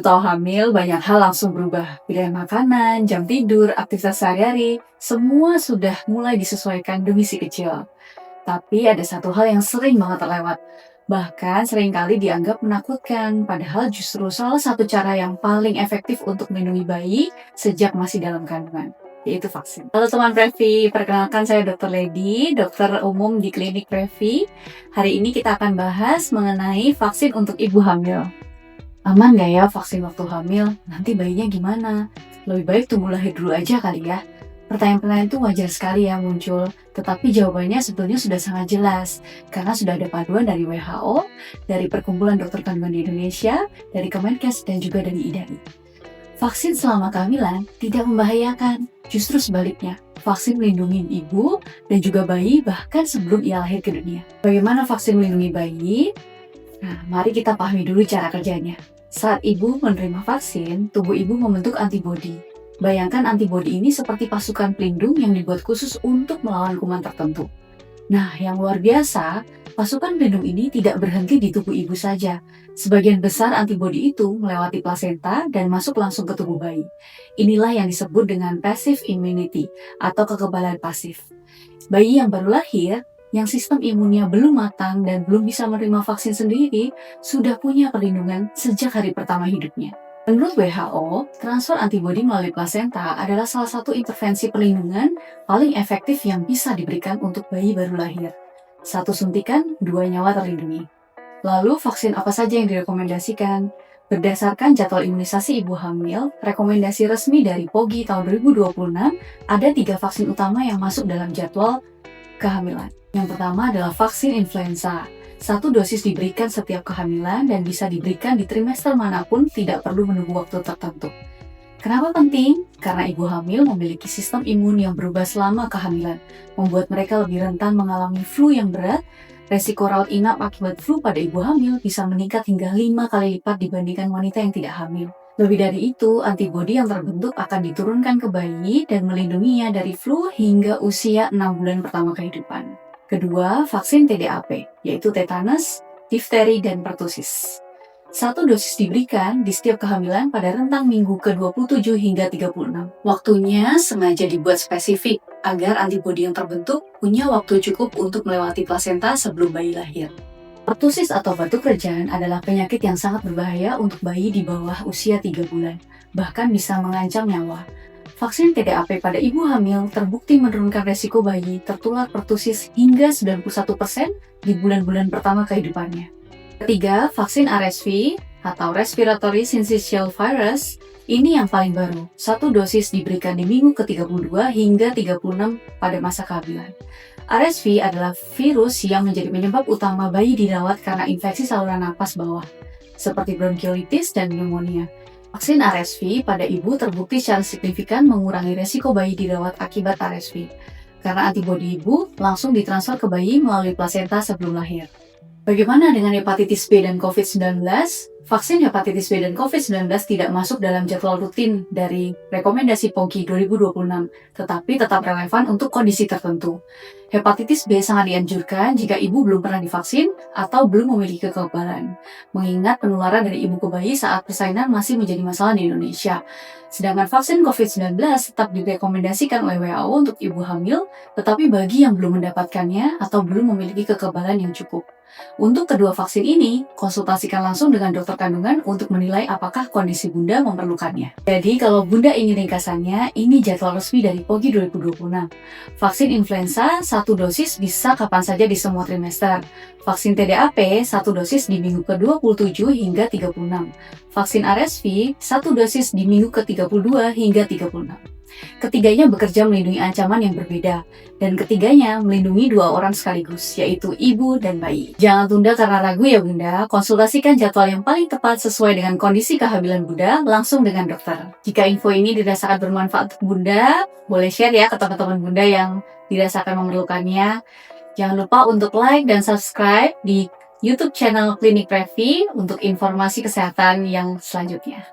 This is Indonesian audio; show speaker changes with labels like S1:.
S1: tahu hamil, banyak hal langsung berubah. Pilihan makanan, jam tidur, aktivitas sehari-hari, semua sudah mulai disesuaikan demi si kecil. Tapi ada satu hal yang sering banget terlewat. Bahkan seringkali dianggap menakutkan, padahal justru salah satu cara yang paling efektif untuk melindungi bayi sejak masih dalam kandungan, yaitu vaksin. Halo teman Previ, perkenalkan saya Dr. Lady, dokter umum di Klinik Previ. Hari ini kita akan bahas mengenai vaksin untuk ibu hamil. Aman nggak ya vaksin waktu hamil? Nanti bayinya gimana? Lebih baik tunggu lahir dulu aja kali ya. Pertanyaan-pertanyaan itu wajar sekali ya muncul, tetapi jawabannya sebetulnya sudah sangat jelas, karena sudah ada panduan dari WHO, dari Perkumpulan Dokter Kandungan di Indonesia, dari Kemenkes, dan juga dari IDAI. Vaksin selama kehamilan tidak membahayakan, justru sebaliknya. Vaksin melindungi ibu dan juga bayi bahkan sebelum ia lahir ke dunia. Bagaimana vaksin melindungi bayi? Nah, mari kita pahami dulu cara kerjanya. Saat ibu menerima vaksin, tubuh ibu membentuk antibodi. Bayangkan antibodi ini seperti pasukan pelindung yang dibuat khusus untuk melawan kuman tertentu. Nah, yang luar biasa, pasukan pelindung ini tidak berhenti di tubuh ibu saja. Sebagian besar antibodi itu melewati plasenta dan masuk langsung ke tubuh bayi. Inilah yang disebut dengan passive immunity atau kekebalan pasif. Bayi yang baru lahir, yang sistem imunnya belum matang dan belum bisa menerima vaksin sendiri, sudah punya perlindungan sejak hari pertama hidupnya. Menurut WHO, transfer antibodi melalui plasenta adalah salah satu intervensi perlindungan paling efektif yang bisa diberikan untuk bayi baru lahir. 1 suntikan, 2 nyawa terlindungi. Lalu, vaksin apa saja yang direkomendasikan? Berdasarkan jadwal imunisasi ibu hamil, rekomendasi resmi dari POGI tahun 2026, ada 3 vaksin utama yang masuk dalam jadwal kehamilan. Yang pertama adalah vaksin influenza. 1 dosis diberikan setiap kehamilan dan bisa diberikan di trimester manapun, tidak perlu menunggu waktu tertentu. Kenapa penting? Karena ibu hamil memiliki sistem imun yang berubah selama kehamilan, membuat mereka lebih rentan mengalami flu yang berat. Resiko rawat inap akibat flu pada ibu hamil bisa meningkat hingga 5 kali lipat dibandingkan wanita yang tidak hamil. Lebih dari itu, antibodi yang terbentuk akan diturunkan ke bayi dan melindunginya dari flu hingga usia 6 bulan pertama kehidupan. Kedua, vaksin TDAP, yaitu tetanus, difteri, dan pertusis. 1 dosis diberikan di setiap kehamilan pada rentang minggu ke-27 hingga 36. Waktunya sengaja dibuat spesifik agar antibodi yang terbentuk punya waktu cukup untuk melewati plasenta sebelum bayi lahir. Pertusis atau batuk kerjaan adalah penyakit yang sangat berbahaya untuk bayi di bawah usia 3 bulan, bahkan bisa mengancam nyawa. Vaksin TDAP pada ibu hamil terbukti menurunkan resiko bayi tertular pertusis hingga 91% di bulan-bulan pertama kehidupannya. Ketiga, vaksin RSV atau Respiratory Syncytial Virus. Ini yang paling baru. 1 dosis diberikan di minggu ke-32 hingga 36 pada masa kehamilan. RSV adalah virus yang menjadi penyebab utama bayi dirawat karena infeksi saluran napas bawah, seperti bronkiolitis dan pneumonia. Vaksin RSV pada ibu terbukti secara signifikan mengurangi resiko bayi dirawat akibat RSV, karena antibodi ibu langsung ditransfer ke bayi melalui plasenta sebelum lahir. Bagaimana dengan hepatitis B dan COVID-19? Vaksin hepatitis B dan COVID-19 tidak masuk dalam jadwal rutin dari rekomendasi POGI 2026, tetapi tetap relevan untuk kondisi tertentu. Hepatitis B sangat dianjurkan jika ibu belum pernah divaksin atau belum memiliki kekebalan, mengingat penularan dari ibu ke bayi saat persalinan masih menjadi masalah di Indonesia. Sedangkan vaksin COVID-19 tetap direkomendasikan oleh WHO untuk ibu hamil, tetapi bagi yang belum mendapatkannya atau belum memiliki kekebalan yang cukup. Untuk kedua vaksin ini, konsultasikan langsung dengan dokter kandungan untuk menilai apakah kondisi bunda memerlukannya. Jadi kalau bunda ingin ringkasannya, ini jadwal resmi dari POGI 2026. Vaksin influenza 1 dosis bisa kapan saja di semua trimester. Vaksin TDAP 1 dosis di minggu ke-27 hingga 36. Vaksin RSV 1 dosis di minggu ke-32 hingga 36. Ketiganya bekerja melindungi ancaman yang berbeda, dan ketiganya melindungi 2 orang sekaligus, yaitu ibu dan bayi. Jangan tunda karena ragu ya bunda, konsultasikan jadwal yang paling tepat sesuai dengan kondisi kehamilan bunda langsung dengan dokter. Jika info ini dirasakan bermanfaat untuk bunda, boleh share ya ke teman-teman bunda yang dirasakan memerlukannya. Jangan lupa untuk like dan subscribe di YouTube channel Klinik Previ untuk informasi kesehatan yang selanjutnya.